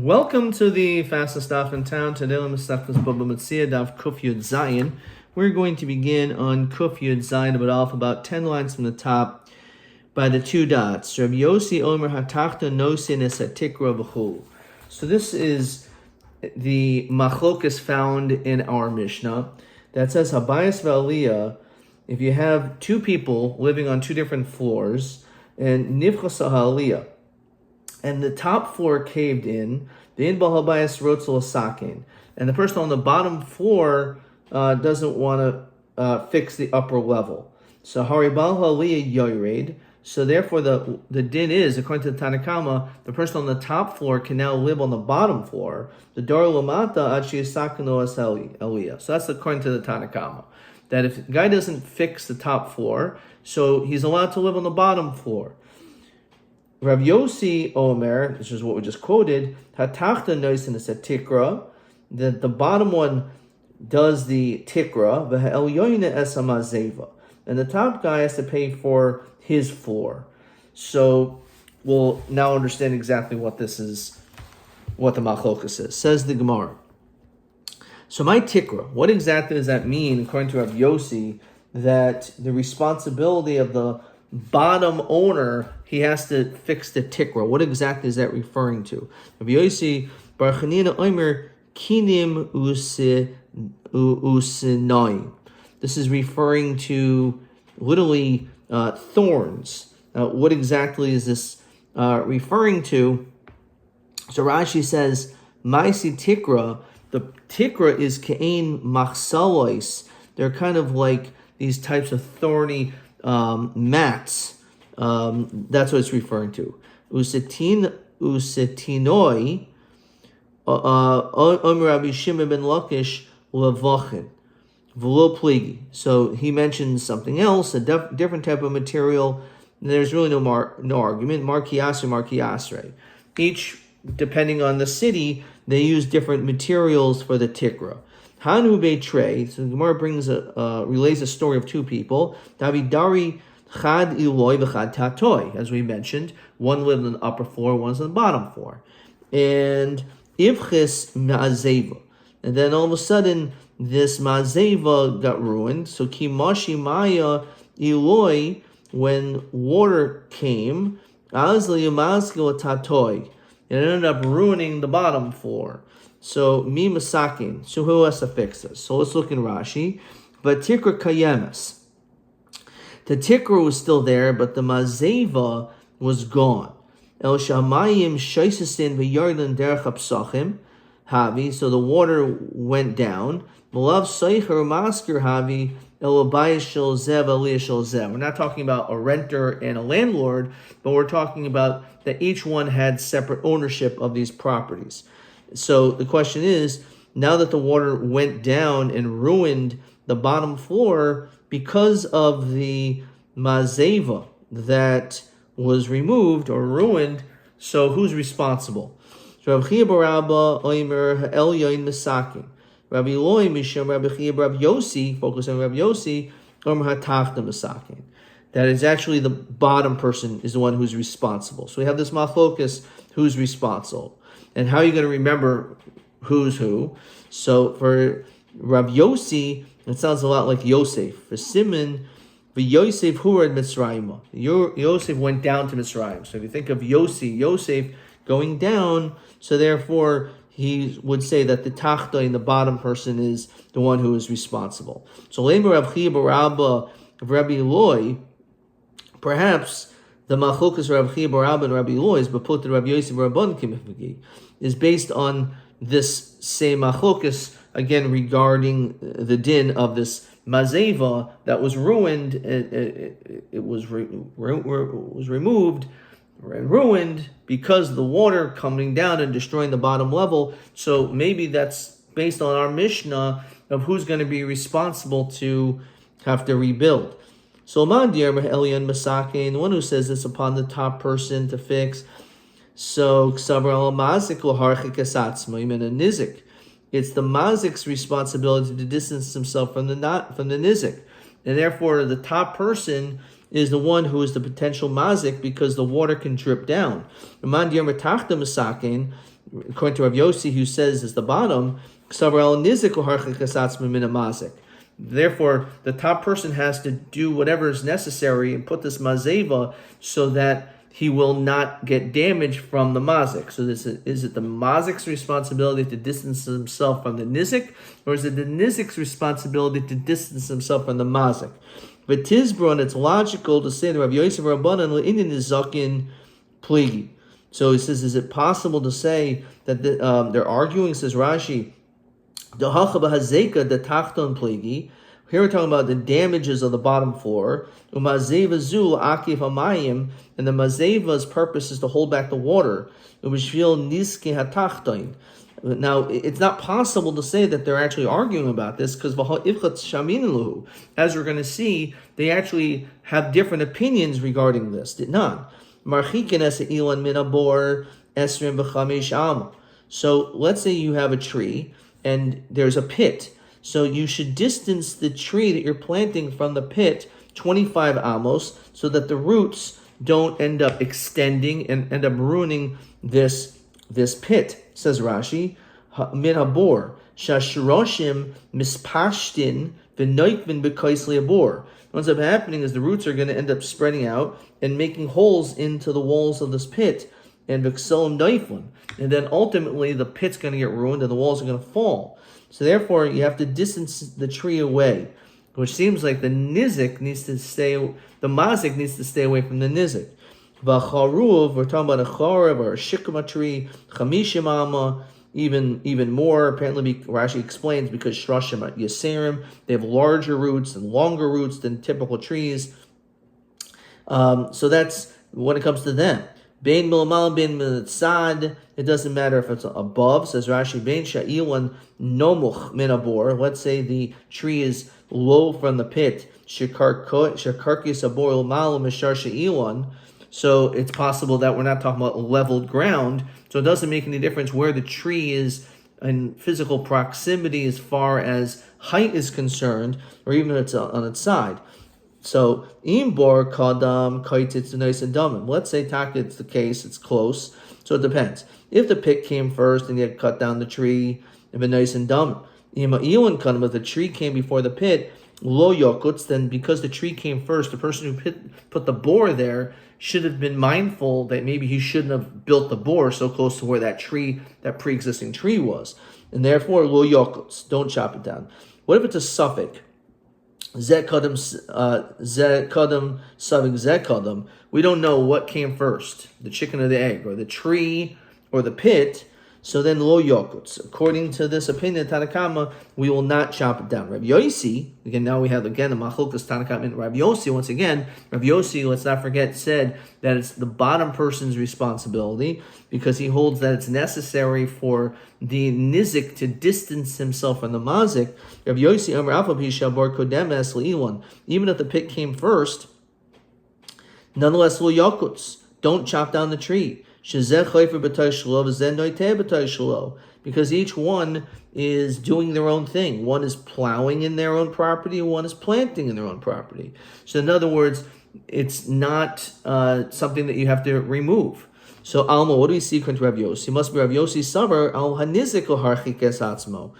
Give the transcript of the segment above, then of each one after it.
Welcome to the fastest daf in town. Today, Bava Metzia daf Kuf Yud Zayin. We're going to begin on Kuf Yud Zayin, about 10 lines from the top by the two dots. Rabbi Yossi Omer Hatachta Nosin Esatikra V'chul. So this is the machlokas found in our Mishnah that says Habayis V'Aliyah. If you have two people living on two different floors and Nivchasa Ha'aliyah, and the top floor caved in, the inbal habayis rotzel sakin, and the person on the bottom floor doesn't want to fix the upper level. So haribal haliyah yored. So therefore, the din is, according to the Tanakama, the person on the top floor can now live on the bottom floor. The dor lamata ad sheyisakanu as aliyah. So that's according to the Tanakama, that if the guy doesn't fix the top floor, so he's allowed to live on the bottom floor. Rabbi Yossi Omer, which is what we just quoted, Hatachta noisin is a tikra, that the bottom one does the tikra, v'ha'elyoyne es hamazeva, and the top guy has to pay for his floor. So we'll now understand exactly what this is, what the machlokas is. Says the Gemara. So my tikra, what exactly does that mean, according to Rabbi Yossi, that the responsibility of the bottom owner, he has to fix the tikra? What exactly is that referring to? Rabbi Yossi Bar Chanina Omer Kinim Usinai. This is referring to literally thorns. What exactly is this referring to? So Rashi says, Maisi tikra, the tikra is ke'ein machsalois. They're kind of like these types of thorny mats. That's what it's referring to. Usetinoi Rabbi Shimon ben Lakish levachin v'lo pligi. So he mentions something else, a different type of material. There's really no argument. Markiasre. Each, depending on the city, they use different materials for the tikra. Hanu Beitrei. So the Gemara relays a story of two people. Davidari Chad Iloi v'Chad Tatoi. As we mentioned, one lived on the upper floor, one's on the bottom floor. And Ivchis Ma'azeva. And then all of a sudden, this Ma'azeva got ruined. So Kimashi Maya Iloi, when water came, Azli Yamazkil Tatoi. It ended up ruining the bottom floor. So mi masakin. So who has to fix this? So let's look in Rashi. But tikra kayemes. The tikra was still there, but the mazeva was gone. El shamayim shaisasin v'yardan derech hapsachim havi. So the water went down. Malav seicher masker havi el abayis shel zev aliyah shel zev. We're not talking about a renter and a landlord, but we're talking about that each one had separate ownership of these properties. So the question is, now that the water went down and ruined the bottom floor because of the mazeva that was removed or ruined, so who's responsible? So Rabbi Chia bar Abba Omer Ha'el Yain Mesakin. Rabbi Eloi Misham Rabbi Chia bar Rabbi Yossi, focus on Rabbi Yossi, Omer Ha'tachta Mesakin. That is actually the bottom person is the one who's responsible. So we have this machlokas, who's responsible. And how are you going to remember who's who? So for Rav Yossi, it sounds a lot like Yosef. For Simon, Yosef hurad Mitzrayim. Yosef went down to Mitzrayim. So if you think of Yosef going down, so therefore he would say that the tachta in the bottom person is the one who is responsible. So Lema Rav Chia bar Abba of Rabbi Eloi, perhaps the machlokas Rabbi Chia bar Abba and Rabbi Eloi is beput Rabbi Yosef Rabban Kimifagi is based on this same machlokas again regarding the din of this mazeva that was ruined. It was removed and ruined because of the water coming down and destroying the bottom level. So maybe that's based on our Mishnah of who's going to be responsible to have to rebuild. So Mandir Elian Masakin, the one who says it's upon the top person to fix. So Ksavar al Mazik Laharchik Asatzmaim and a Nizik. It's the Mazik's responsibility to distance himself from the Nizik. And therefore the top person is the one who is the potential Mazik because the water can drip down. The Mandir Matachta Masakin, according to Rav Yossi, who says is the bottom, therefore, the top person has to do whatever is necessary and put this mazeva so that he will not get damage from the mazik. So is it the mazik's responsibility to distance himself from the nizik, or is it the nizik's responsibility to distance himself from the mazik? But Tizbron, it's logical to say that Rav Yosef Rabbanan le'inin is zakin pligi. So he says, is it possible to say that they're arguing? Says Rashi, the hachaba hazeka the tachton pligi. Here we're talking about the damages of the bottom floor. Umazeva zul akif hamayim, and the mazeva's purpose is to hold back the water. Umishvil niske hatachton. Now, it's not possible to say that they're actually arguing about this because as we're going to see, they actually have different opinions regarding this. So let's say you have a tree and there's a pit. So you should distance the tree that you're planting from the pit 25 amos so that the roots don't end up extending and end up ruining this pit. Says Rashi, min habor shashroshim mispashtin v'noikvin b'kaisli habor. What's up happening is the roots are going to end up spreading out and making holes into the walls of this pit, and v'kselim noiflin, and then ultimately the pit's going to get ruined and the walls are going to fall. So therefore, you have to distance the tree away, which seems like the nizik needs to stay. The mazik needs to stay away from the nizik. V'charuv, we're talking about a charuv or a shikma tree, chamishim amma, even more. Apparently, Rashi explains because shrashim yaserim, they have larger roots and longer roots than typical trees. So that's when it comes to them. Bein milamal, bein mitzad. It doesn't matter if it's above. Says Rashi, bein sha'ilan nomuch minabor. Let's say the tree is low from the pit. Shekarkis abor mal mishar sha'ilan. So it's possible that we're not talking about leveled ground. So it doesn't make any difference where the tree is in physical proximity as far as height is concerned, or even if it's on its side. So imbor kadam kaititz nice and dumb. Let's say taka it's the case, it's close. So it depends. If the pit came first and you had cut down the tree, it'd be nice and dumb. If the tree came before the pit, lo yokutz, then because the tree came first, the person who put the bore there should have been mindful that maybe he shouldn't have built the bore so close to where that pre-existing tree was. And therefore, lo yokutz, don't chop it down. What if it's a suffix? Zeh kadam, suffix zeh kadam. We don't know what came first, the chicken or the egg, or the tree or the pit. So then lo yokutz. According to this opinion, Tanakama, we will not chop it down. Rabbi Yossi, again, now we have the Machlokes Tanakama and Rabbi Yossi. Once again, Rabbi Yossi, let's not forget, said that it's the bottom person's responsibility because he holds that it's necessary for the nizik to distance himself from the mazik. Rabbi Yossi, Amar Alpha Pisha Bar Kodem Es Le'ilan. Even if the pit came first, nonetheless lo yokutz. Don't chop down the tree. Because each one is doing their own thing. One is plowing in their own property, and one is planting in their own property. So in other words, it's not something that you have to remove. So Alma, what do we see according to Rav Yossi? It must be Rav Yossi Savar al hanizik harchikes atzmo.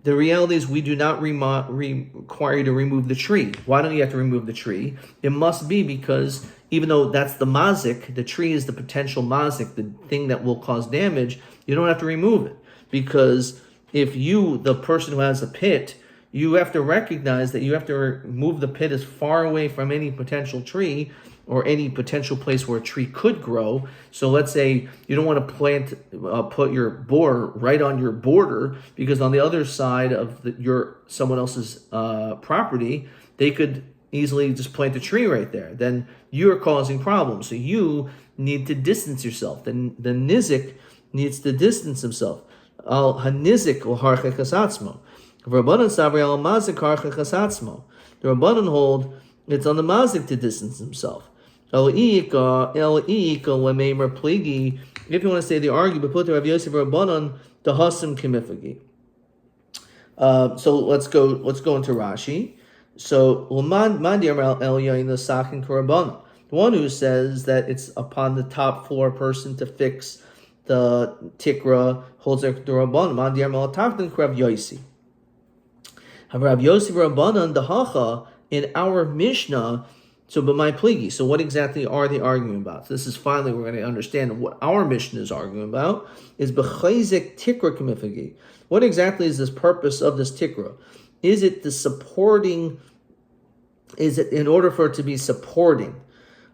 The reality is we do not require you to remove the tree. Why don't you have to remove the tree? It must be because even though that's the mazik, the tree is the potential mazik, the thing that will cause damage, you don't have to remove it. Because if you, the person who has a pit, you have to recognize that you have to remove the pit as far away from any potential tree or any potential place where a tree could grow. So let's say you don't want to put your bore right on your border because on the other side of someone else's property, they could easily just plant a tree right there. Then you're causing problems. So you need to distance yourself. The nizik needs to distance himself. Al hanizik or harchekes atzmo. The Rabbanan hold it's on the mazik to distance himself. If you want to say the argument, but put the Rav Yosef Rabbanan the hasim kimifagi. So let's go into Rashi. So the one who says that it's upon the top floor person to fix the Tikra holds their Rabbanan on the Yermal Tachton Rav Yosi. Rav Yosi Rabbanan the Hacha in our Mishnah. So, but my pligi. So, what exactly are they arguing about? So this is finally we're going to understand what our Mishnah is arguing about. Is b'chayzik tikra kamifagi. What exactly is this purpose of this tikra? Is it the supporting? Is it in order for it to be supporting?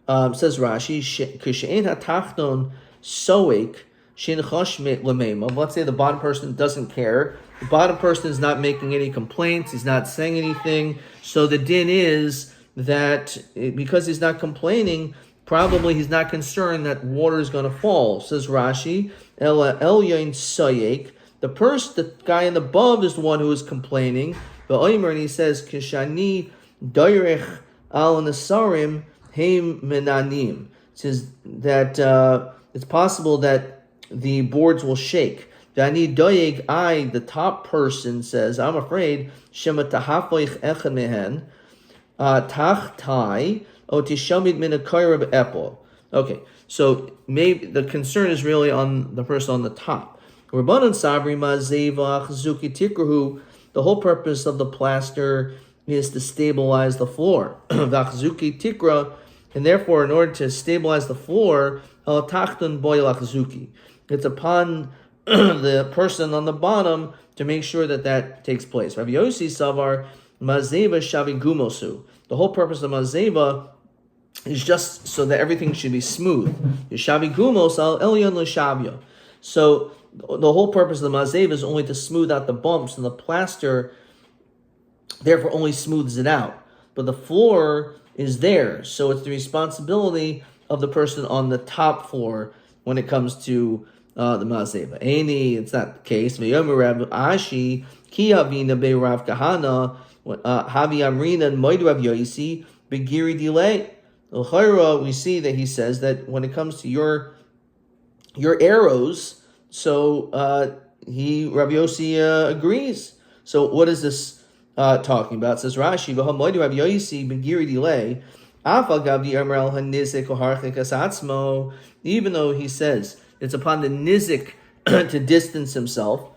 Says Rashi, kishein hatachton soik shin chashmet lemeima. Let's say the bottom person doesn't care. The bottom person is not making any complaints. He's not saying anything. So the din is that because he's not complaining, probably he's not concerned that water is going to fall. Says Rashi, Ela Elyain Sayek. The guy in the above is the one who is complaining. But Omer, and he says, Kishani Dairech Al Nasarim Heim Menanim. Says that it's possible that the boards will shake. Dani Doyeg I, the top person, says, I'm afraid, Shema Tahafoich Echad Mehen. Tachtai otishamid min a apple. Okay, so maybe the concern is really on the person on the top. Rabbanan sabri mazeva chazuki tikrahu. The whole purpose of the plaster is to stabilize the floor. Vachzuki tikra, and therefore, in order to stabilize the floor, al tachtun boy lachzuki. It's upon the person on the bottom to make sure that takes place. Rabbi Yosi Savar. Mazeva shavi gumosu. The whole purpose of mazeva is just so that everything should be smooth. Shavi gumos al elyon l'shavya. So the whole purpose of the mazeva is only to smooth out the bumps, and the plaster therefore only smooths it out. But the floor is there, so it's the responsibility of the person on the top floor when it comes to the mazeva. It's not the case. Yomi Rabbi Ashi ki havina be Rav Kahana. Havi Amrina and Moed Rav Yosi begiri delay. We see that he says that when it comes to your arrows, so Rav Yosi agrees. So what is this talking about? It says Rashi, Moed Rav Yosi begiri delay. Even though he says it's upon the nizik to distance himself.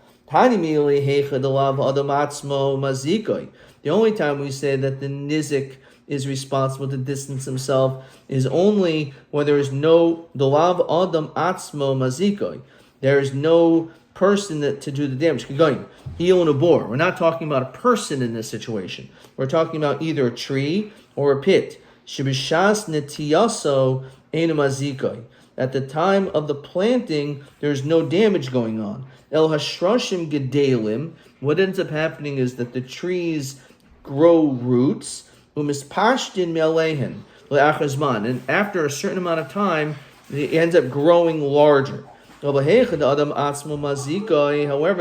The only time we say that the nizik is responsible to distance himself is only when there is no dolav adam atzmo mazikoi. There is no person to do the damage. We're not talking about a person in this situation. We're talking about either a tree or a pit. Shibishas netiyaso ena mazikoi. At the time of the planting, there's no damage going on. El hashrashim gedalim. What ends up happening is that the trees grow roots, umispashtin me'alehen le'achazman, and after a certain amount of time, it ends up growing larger. However, in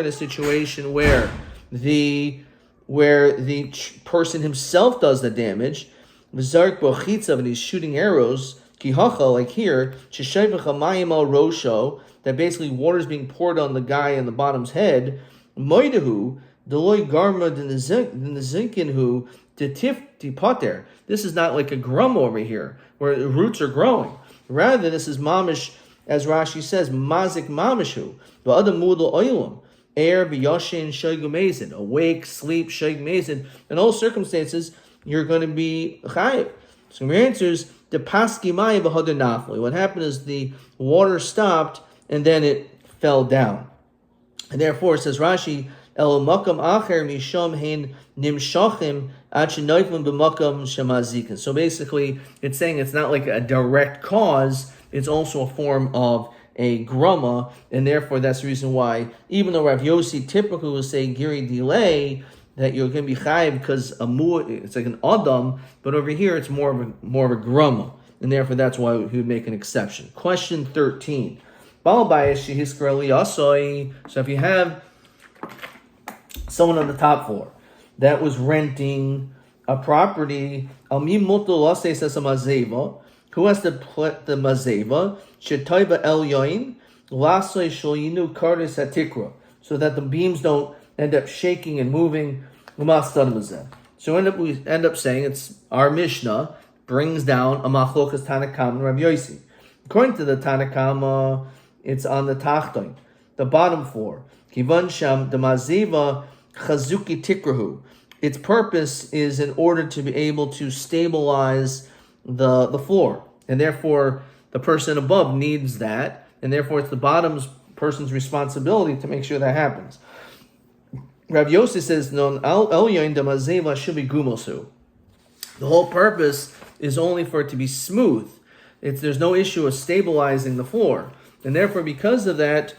a situation where the person himself does the damage, and he's shooting arrows, like here, that basically water is being poured on the guy in the bottom's head, Deloy garma the zinkin who to tif tipater. This is not like a grum over here where the roots are growing. Rather, this is mamish, as Rashi says, mazik mamishu. The other mudal oilam. Air b'yashin shaygum mazin. Awake, sleep, shaygum mazin. In all circumstances, you're going to be chayiv. So your answer is the paski maya b'hadar nafli. What happened is the water stopped and then it fell down. And therefore, it says Rashi, El makam acher misham hein nimshachim ad shenoifim b'makam shemazikin. So basically, it's saying it's not like a direct cause, it's also a form of a grumma, and therefore that's the reason why, even though Rav Yosi typically will say giri delay, that you're going to be chayiv because it's like an adam, but over here it's more of a grumma, and therefore that's why he would make an exception. Question 13. So if you have someone on the top floor that was renting a property, who has to put the mazeva, shetayba el yoin, lasoi shoyinu kardis hatikra, so that the beams don't end up shaking and moving. So we end up saying it's our Mishnah brings down a machlokas Tanakama and Rabbi Yosi. According to the Tanakama, it's on the tachton, the bottom floor. Kivan sham the maziva chazuki tikrahu. Its purpose is in order to be able to stabilize the floor, and therefore the person above needs that, and therefore it's the bottom's person's responsibility to make sure that happens. Rav Yossi says, "Non al elyon da mazeva shuvi gumosu." The whole purpose is only for it to be smooth. There's no issue of stabilizing the floor, and therefore because of that,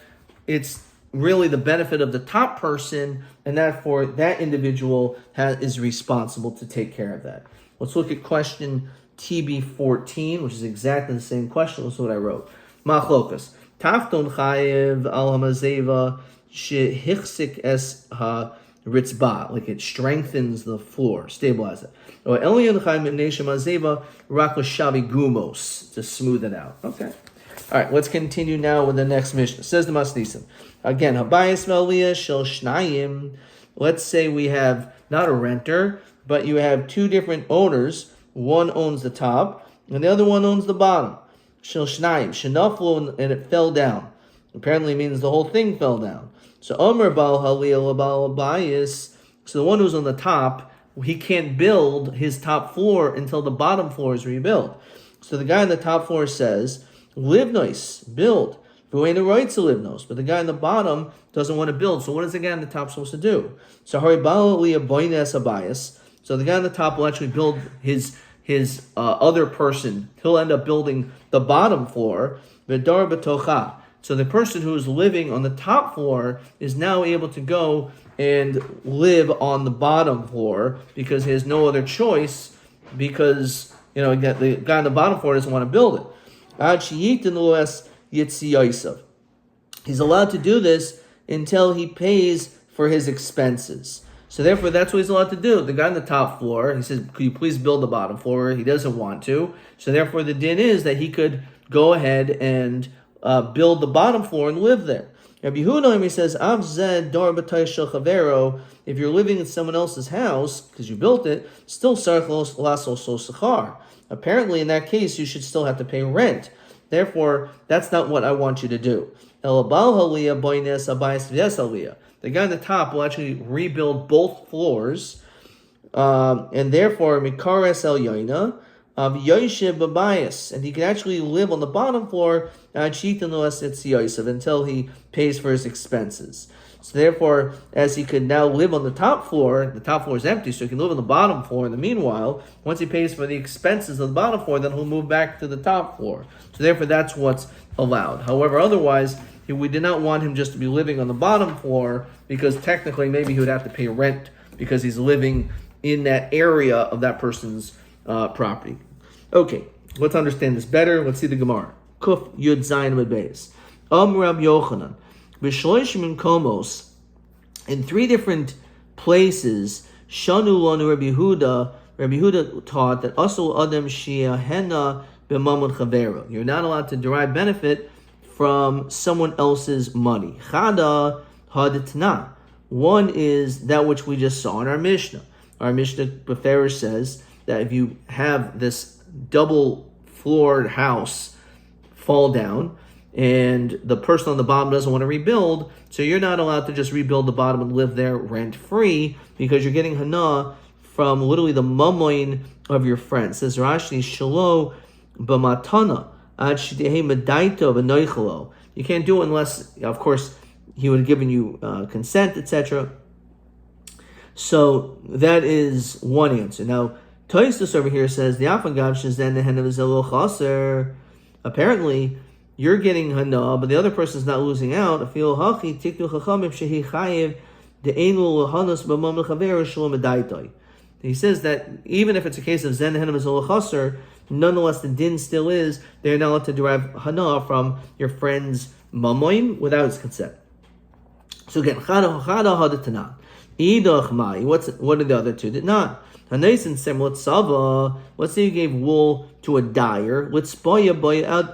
it's really the benefit of the top person, and therefore that individual is responsible to take care of that. Let's look at question TB14, which is exactly the same question. That's what I wrote. Machlokas. Tachton chayev al hamazeva shehichsik es ha ritzba, like it strengthens the floor, stabilize it. Or elyon chayev neshem hazeva rakos shavi gumos, to smooth it out. Okay. All right, let's continue now with the next Mishnah. Says the Masnisim. Again, habayis ve'aliyah shel shnayim. Let's say we have not a renter, but you have two different owners. One owns the top, and the other one owns the bottom. Shel shnayim, shenaflu, and it fell down. Apparently means the whole thing fell down. So Omer bal haliyah bal habayis. So the one who's on the top, he can't build his top floor until the bottom floor is rebuilt. So the guy on the top floor says, live nice, build. But the guy on the bottom doesn't want to build. So what is the guy on the top supposed to do? So the guy on the top will actually build his other person. He'll end up building the bottom floor. So the person who is living on the top floor is now able to go and live on the bottom floor because he has no other choice, because the guy on the bottom floor doesn't want to build it. He's allowed to do this until he pays for his expenses. So therefore, that's what he's allowed to do. The guy on the top floor, he says, could you please build the bottom floor? He doesn't want to. So therefore, the din is that he could go ahead and build the bottom floor and live there. Rabbi Yehuda, he says, if you're living in someone else's house, because you built it, still apparently in that case, you should still have to pay rent. Therefore, that's not what I want you to do. The guy on the top will actually rebuild both floors, and therefore, mikares el yoina yoshev babayis, and he can actually live on the bottom floor until he pays for his expenses. So therefore, as he could now live on the top floor is empty, so he can live on the bottom floor. In the meanwhile, once he pays for the expenses of the bottom floor, then he'll move back to the top floor. So therefore, that's what's allowed. However, otherwise, we did not want him just to be living on the bottom floor, because technically maybe he would have to pay rent because he's living in that area of that person's property. Okay, let's understand this better. Let's see the Gemara. Kuf Yud Zayin Amud Beis. Rab Yochanan. B'shloishim komos, in three different places, Shanu Lanu Rabbi Yehuda taught that Asul Adam Shiahena b'mamon chavera. You're not allowed to derive benefit from someone else's money. Chada haditna. One is that which we just saw in our Mishnah. Our Mishnah Beferish says that if you have this double-floored house fall down, and the person on the bottom doesn't want to rebuild, so you're not allowed to just rebuild the bottom and live there rent-free, because you're getting hana from literally the mamoin of your friend. It says Rashi, Shalo b'matana ad sh'tehe medaito v'noichalo. You can't do it unless, of course, he would have given you consent, etc. So that is one answer. Now, Tosfos over here says, the afagav shezen nehena v'zelo chaser. Apparently, you're getting hana, but the other person's not losing out. He says that even if it's a case of zen hana v'zelo chaser, nonetheless the din still is they're not allowed to derive hana from your friend's mamoin without his consent. So again, chada hadatanan. Idach mai. What are the other two? Did not. Hanais and Semlet Sava. Let's say you gave wool to a dyer. Let's boya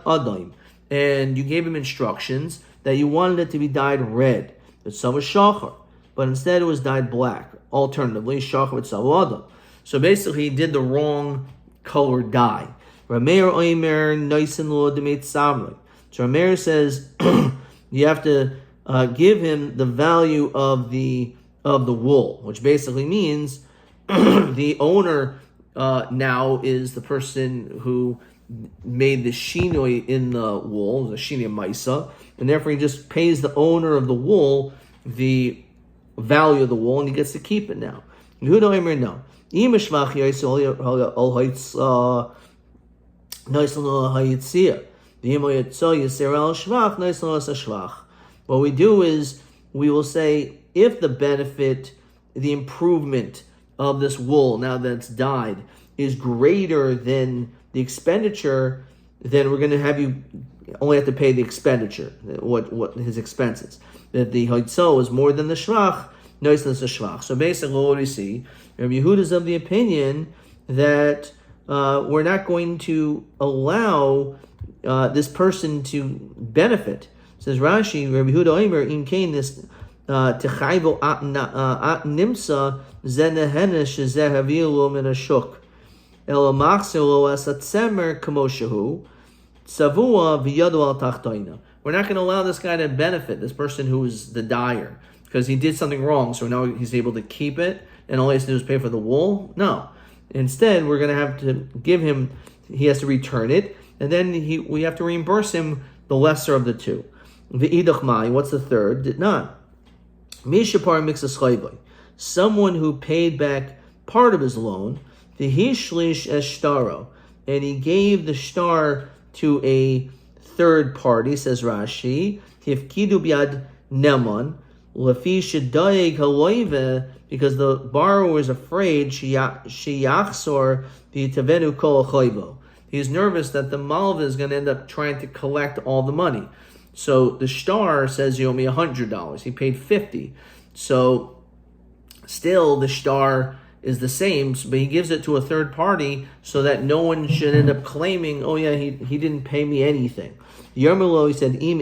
adaim, and you gave him instructions that you wanted it to be dyed red. It's Sava Shachar, but instead it was dyed black. Alternatively, Shachar with Sava Adam. So basically, he did the wrong color dye. Rameir Oimer Naisen Lo Demet Samri. So Rameir says you have to give him the value of the wool, which basically means the owner now is the person who made the shinoi in the wool, the shinoi maisa, and therefore he just pays the owner of the wool the value of the wool, and he gets to keep it now. No. What we do is we will say if the benefit, the improvement of this wool now that it's dyed is greater than the expenditure, then we're going to have you only have to pay the expenditure, what his expenses. That the hoitzo is more than the shvach, noisel is a shvach. So basically, what we see, Rabbi Yehuda is of the opinion that we're not going to allow this person to benefit. Says Rashi, Rabbi Yehuda Omer in kain this techayvo at nimsa zenehene shezehavilu min ashuk el machselo asatzemer kamoshahu savua v'yadu al tachtoina. We're not going to allow this guy to benefit, this person who is the dyer, because he did something wrong, so now he's able to keep it, and all he has to do is pay for the wool? No. Instead, we're going to have to give him, he has to return it, and then we have to reimburse him the lesser of the two. V'idach mai, what's the third? Did not. Mishapar mixas chayvai, someone who paid back part of his loan, v'hishlish eshtaro, and he gave the shtar to a third party, says Rashi, tifkidu biad neman, lefi shedayeg haloive, because the borrower is afraid sheyachsor v'yitavenu kol chayvo. He's nervous that the malva is going to end up trying to collect all the money. So the shtar says you owe me $100. He paid $50. So still the shtar is the same, but he gives it to a third party so that no one should end up claiming, oh yeah, he didn't pay me anything. Yermelo, he said, if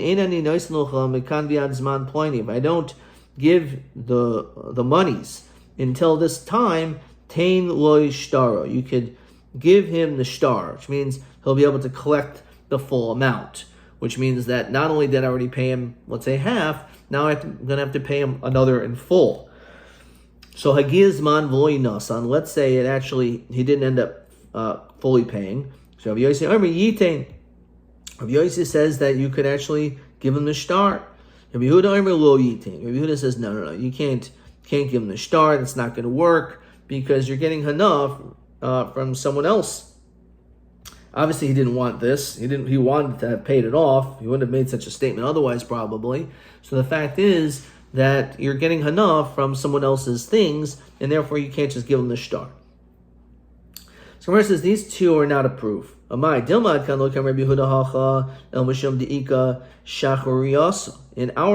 I don't give the monies until this time, tain loy shtaro, you could give him the shtar, which means he'll be able to collect the full amount, which means that not only did I already pay him, let's say half, now I'm going to have to pay him another in full. So hagizman v'loy nasan, let's say it actually, he didn't end up fully paying. So Rabbi Yossi says that you could actually give him the shtar. Rabbi Yehuda says, no, you can't give him the shtar. That's not going to work because you're getting hanaf from someone else. Obviously, he didn't want this. He wanted to have paid it off. He wouldn't have made such a statement otherwise, probably. So the fact is that you're getting hanaf from someone else's things, and therefore you can't just give him the shtar. So Gemara says these two are not a proof. In our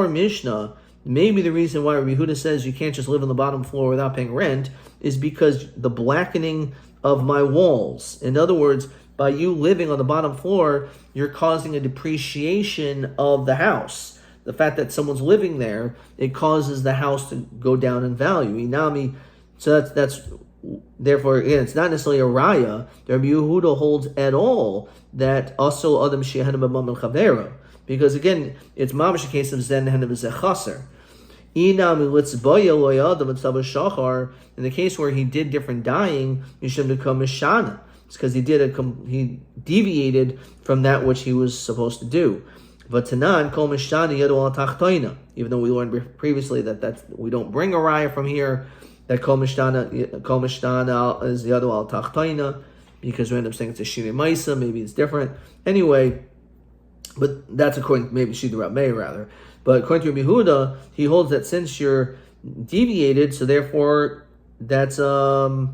Mishnah, maybe the reason why Rabbi Yehuda says you can't just live on the bottom floor without paying rent is because the blackening of my walls. In other words, by you living on the bottom floor, you're causing a depreciation of the house. The fact that someone's living there, it causes the house to go down in value. Inami, so that's therefore, again, it's not necessarily a raya. Rabbi Yehuda holds at all that also adam she'ehanim b'mam el-chavera, because again, it's mamash a case of zen henem zechaser. Inami litzboya lo adam etzava shachar. In the case where he did different dyeing, yishim become mishana. It's because he deviated from that which he was supposed to do. V'tanan kol mishana yadu al tachtoina. Even though we learned previously that we don't bring a raya from here, that kol mishtana is the other al tachtoina, because we end up saying it's a shirei maisa, maybe it's different. Anyway, but that's according, maybe Shida Rabbi rather. But according to Rabbi Yehuda, he holds that since you're deviated, so therefore that's, as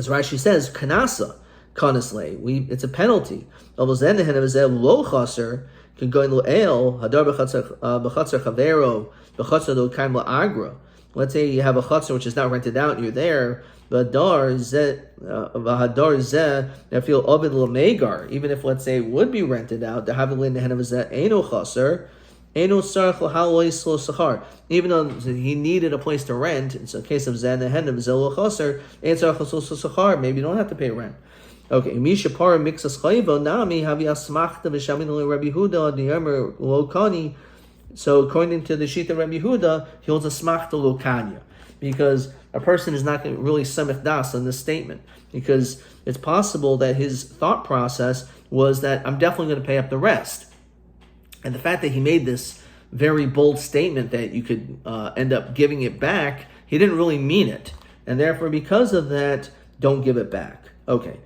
Rashi says, kanasa, kanasle, it's a penalty. Lo chaser, can go in el, hadar b'chatzar chavero, b'chatzar lo kaim la'agra. Let's say you have a chutzner which is not rented out, and you're there. V'hadar zeh, I feel ovid l'megar. Even if, let's say, it would be rented out, the havilin nehenav zeh eno chutzer, eno sarach l'hal loislo sachar. Even though he needed a place to rent, it's a case of zeh nehenav zeh lo chutzer, ein sarach l'slo sachar. Maybe you don't have to pay rent. Okay, Misha Para Mixas Chayvo Nami Havi Asmachta V'Shamin Rabbi Huda Diamer Lokani. So according to the Shita Rabbi Huda, he holds a smachta lokanya, because a person is not going to really samech das on this statement, because it's possible that his thought process was that I'm definitely going to pay up the rest, and the fact that he made this very bold statement that you could end up giving it back, he didn't really mean it, and therefore because of that, don't give it back. Okay.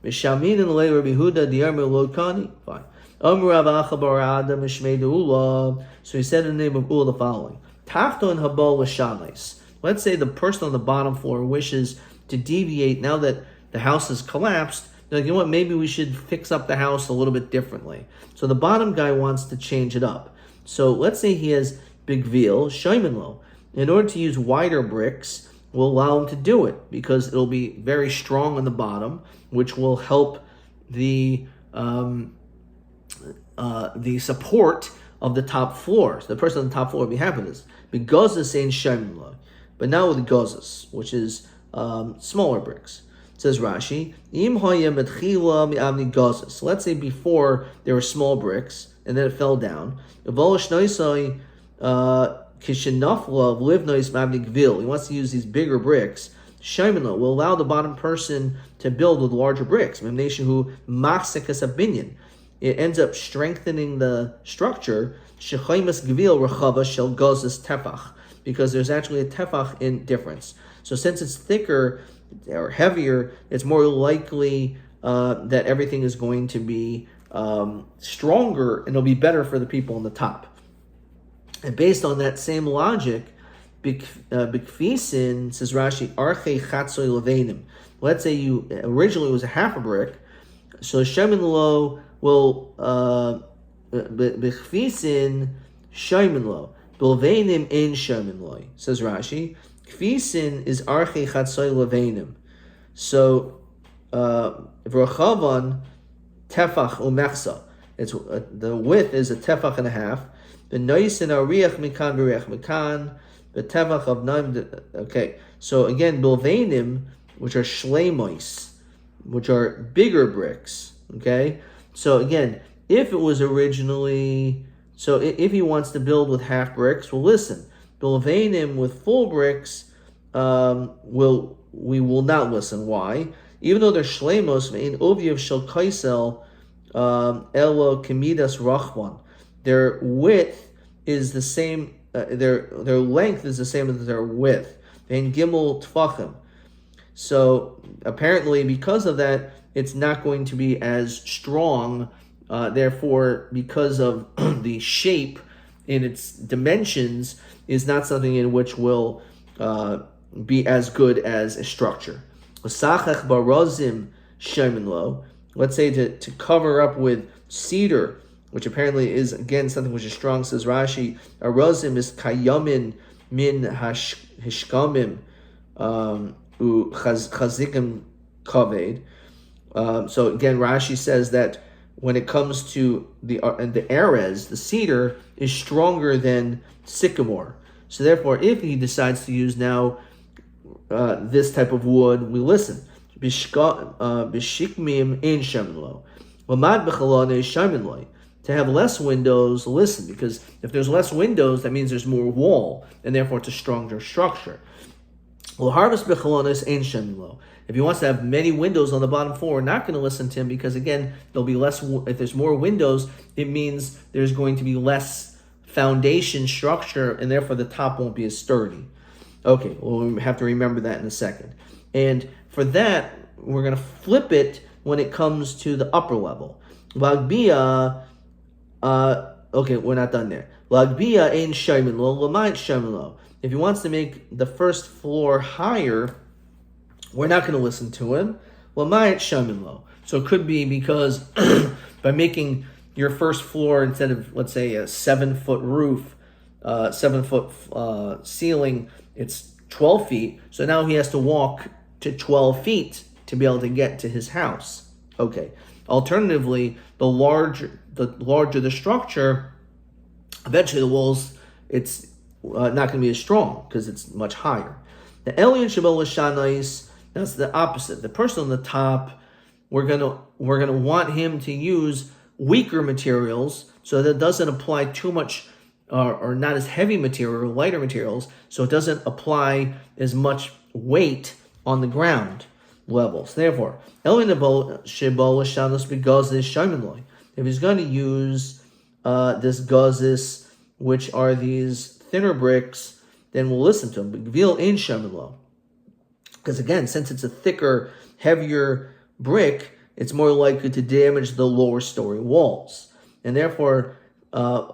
Mishamin and Lei Rabbi Huda Diarmer Lokani. Fine. So he said in the name of Ula the following. Tachton Habal Lashanis. Let's say the person on the bottom floor wishes to deviate now that the house has collapsed. They're like, you know what, maybe we should fix up the house a little bit differently. So the bottom guy wants to change it up. So let's say he has big veal, shaimenlo. In order to use wider bricks, will allow him to do it because it'll be very strong on the bottom, which will help the support of the top floor. So the person on the top floor will be happy with this. But gozes ain't shemla. But now with the gozes, which is smaller bricks. It says Rashi, Im metchila mi'avni gozes. So let's say before there were small bricks and then it fell down. He wants to use these bigger bricks. Shaimano will allow the bottom person to build with larger bricks. It ends up strengthening the structure. Because there's actually a tefach in difference. So since it's thicker or heavier, it's more likely that everything is going to be stronger and it'll be better for the people on the top. And based on that same logic, Bikfisin, says Rashi, Arche Chatzoy Levenim. Let's say you originally was a half a brick, so Shemin Lo will Bikfisin Shemin Lo. Bilvenim in Shemin Lo, says Rashi. Kfisin is Arche Chatzoy Levenim. So Vrachavan Tefach Umechsa. It's the width is a tefach and a half. The noisin ariach mikan b'riach mikan. The tefach of nine. Okay, so again, bilvenim, which are shleimois, which are bigger bricks. Okay, so again, if it was originally, so if he wants to build with half bricks, well, listen, bilvenim with full bricks, we will not listen. Why? Even though they're shleimos, in oviev shel kaisel, elo kemidas rachman. Their width is the same. Their length is the same as their width. And gimel tfachim. So apparently, because of that, it's not going to be as strong. Therefore, because of the shape in its dimensions, is not something in which will be as good as a structure. Osachach barazim sheminlo. Let's say to cover up with cedar, which apparently is, again, something which is strong, says Rashi, Arozim is kayamin min hishkamim chazikim kaved. So again, Rashi says that when it comes to the erez, the cedar is stronger than sycamore. So therefore, if he decides to use now this type of wood, we listen. Bishikmim in sheminlo. Lamad b'chalon is sheminlo. To have less windows, listen, because if there's less windows, that means there's more wall, and therefore it's a stronger structure. Well, harvest b'chalonis ain't sheminlo. If he wants to have many windows on the bottom floor, we're not going to listen to him because, again, there'll be less. If there's more windows, it means there's going to be less foundation structure, and therefore the top won't be as sturdy. Okay, well, we have to remember that in a second. And for that, we're going to flip it when it comes to the upper level. Lagbia. Okay, we're not done there. Lagbia ain't shayminlo, lamait shayminlo. If he wants to make the first floor higher, we're not going to listen to him. Lamait shayminlo. So it could be because by making your first floor, instead of, let's say, a 7-foot roof, 7-foot ceiling, it's 12 feet. So now he has to walk to 12 feet to be able to get to his house. Okay. Alternatively, the larger the structure, eventually the walls, it's not going to be as strong because it's much higher. The Elyon Shabbat Lashanais, that's the opposite. The person on the top, we're gonna want him to use weaker materials so that it doesn't apply too much or not as heavy material, lighter materials, so it doesn't apply as much weight on the ground levels. Therefore, if he's going to use this gazis, which are these thinner bricks, then we'll listen to him. Because again, since it's a thicker, heavier brick, it's more likely to damage the lower story walls. And therefore,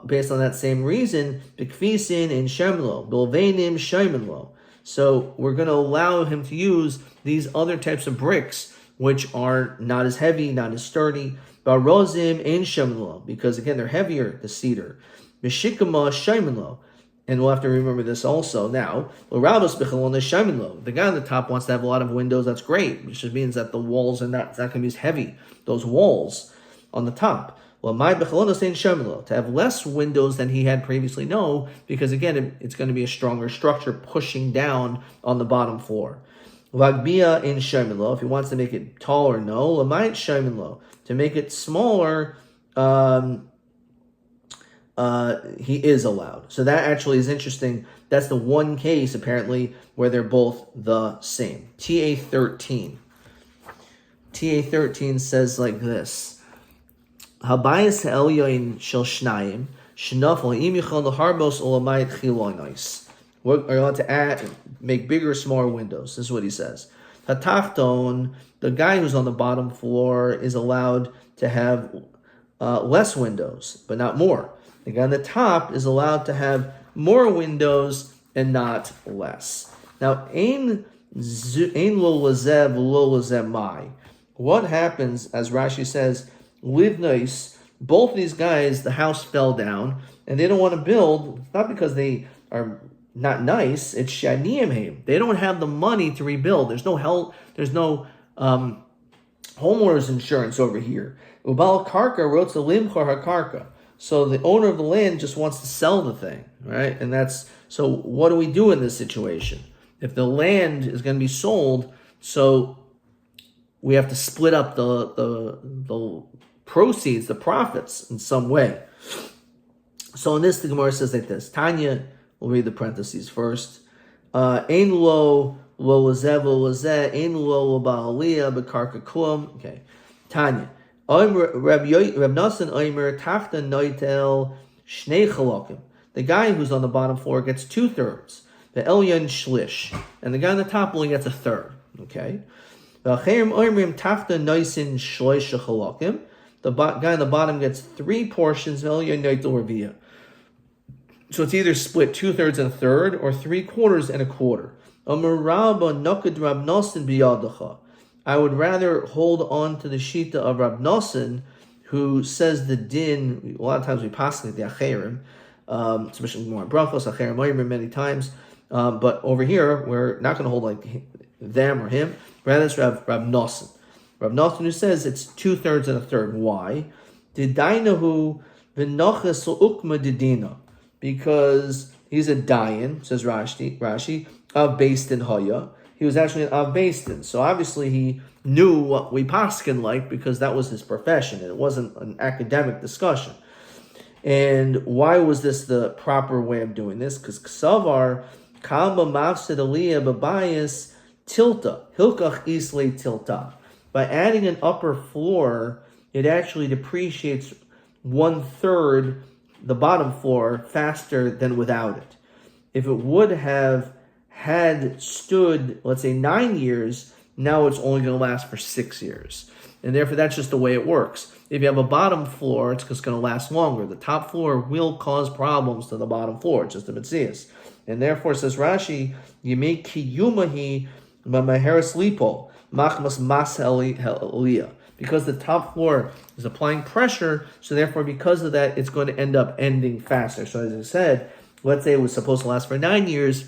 based on that same reason, bikfisin in shemlo, bilvenim shemlo. So we're going to allow him to use these other types of bricks, which are not as heavy, not as sturdy. Barozim in shemlo, because again they're heavier, the cedar. Mishikama shemlo. And we'll have to remember this also. Now, the guy on the top wants to have a lot of windows. That's great, which just means that the walls are not going to be as heavy. Those walls on the top. Well, my bechalon saying shemlo, to have less windows than he had previously. No, because again, it's going to be a stronger structure pushing down on the bottom floor. Vagbia in shemlo, if he wants to make it taller. No, lamait shemlo, to make it smaller. He is allowed. So that actually is interesting. That's the one case, apparently, where they're both the same. TA 13. TA 13 says like this. Habayis ha'elyoin shel shnayim, shenafel im yichol l'harbos olamayit chilonos. We're allowed to make bigger or smaller windows. This is what he says. Hatachton, the guy who's on the bottom floor, is allowed to have less windows, but not more. The guy on the top is allowed to have more windows and not less. Now, ein lo lezev lo lezev mai. What happens, as Rashi says, livnois, both these guys, the house fell down, and they don't want to build, not because they are not nice, it's shaniyim heim. They don't have the money to rebuild. There's no homeowners insurance over here. Ubal karka wrote the limchar hakarka. So the owner of the land just wants to sell the thing, right? And so what do we do in this situation? If the land is going to be sold, so we have to split up the proceeds, the profits in some way. So in this, the Gemara says like this. Tanya, we'll read the parentheses first. Ein lo lezev lo lezeh, ein lo ba'aliyah bekarka klum. Okay. Tanya. Reb Nasan Omer Tachta Noitel Shnei Chalakim. The guy who's on the bottom floor gets 2/3. The Elyon Shlish. And the guy on the top only gets 1/3. Okay. The Chayim Omerim Tachta Noisin Shloisha Chalakim. The guy on the bottom gets 3 portions. Elyon Noitel Revia. So it's either split 2/3 and 1/3 or 3/4 and 1/4. Omer Rabba Nokad Rab Nasan Biyadacha. I would rather hold on to the shita of Rab Nasan, who says the din. A lot of times we pass it the acherim, especially more brachos acherim oimer many times. But over here we're not going to hold like them or him. Rather, it's Rab Nasan. Rab Nasan who says it's 2/3 and 1/3. Why? Didainahu v'noches ukma didina, because he's a dayan, says Rashi of based in Haya. He was actually an Av Bastin, so obviously he knew what we paskin like because that was his profession, and it wasn't an academic discussion. And why was this the proper way of doing this? Because Ksavar Kamba Mafsid Aliyah Babayas Tilta Hilkach Isle Tilta. By adding an upper floor, it actually depreciates 1/3 the bottom floor faster than without it. If it would have had stood, let's say 9 years, now it's only going to last for 6 years. And therefore, that's just the way it works. If you have a bottom floor, it's just going to last longer. The top floor will cause problems to the bottom floor. It's just a Metzias. And therefore, says Rashi, you make kiyumahi b'maheres lipo, machmas mas aliyah. Because the top floor is applying pressure, so therefore, because of that, it's going to end up ending faster. So as I said, let's say it was supposed to last for 9 years,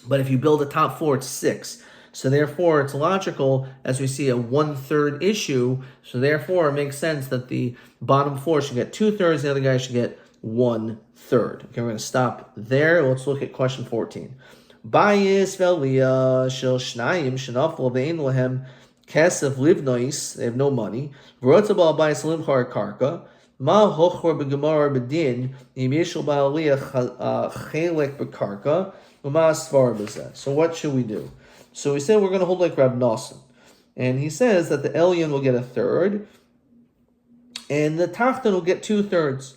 but if you build a top floor, it's 6. So therefore, it's logical as we see a 1/3 issue. So therefore, it makes sense that the bottom floor should get 2/3, the other guy should get 1/3. Okay, we're going to stop there. Let's look at question 14. Bayis ve'aliyah shel shnayim shenaflu ve'ein lehem Kesef livnois, they have no money. V'rotza ba'al bayis limchar karka. Ma hochor b'gemara b'din im yishul ba'aliyah chelek b'karka u'ma asvar b'zeh. So what should we do? So we said we're going to hold like Rab Nosson. And he says that the Elyon will get a third, and the Tachton will get 2/3.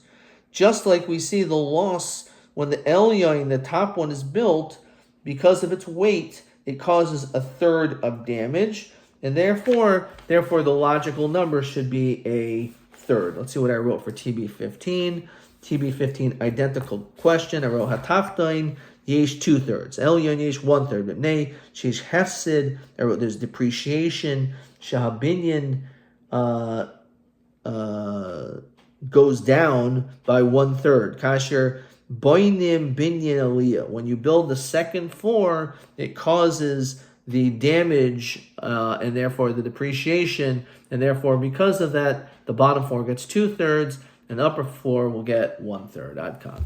Just like we see the loss when the Elyon, the top one, is built, because of its weight, it causes a third of damage, and therefore the logical number should be a third. Let's see what I wrote for TB15. TB15, identical question. I wrote Hatachton yesh 2/3. Elyon yesh 1/3. But nay, sheesh hefsid. I wrote there's depreciation. Shahabinyan goes down by 1/3. Kasher boinim binyan aliyah. When you build the second floor, it causes the damage and therefore the depreciation, and therefore because of that, the bottom floor gets 2/3, and the upper floor will get 1/3. Adkan.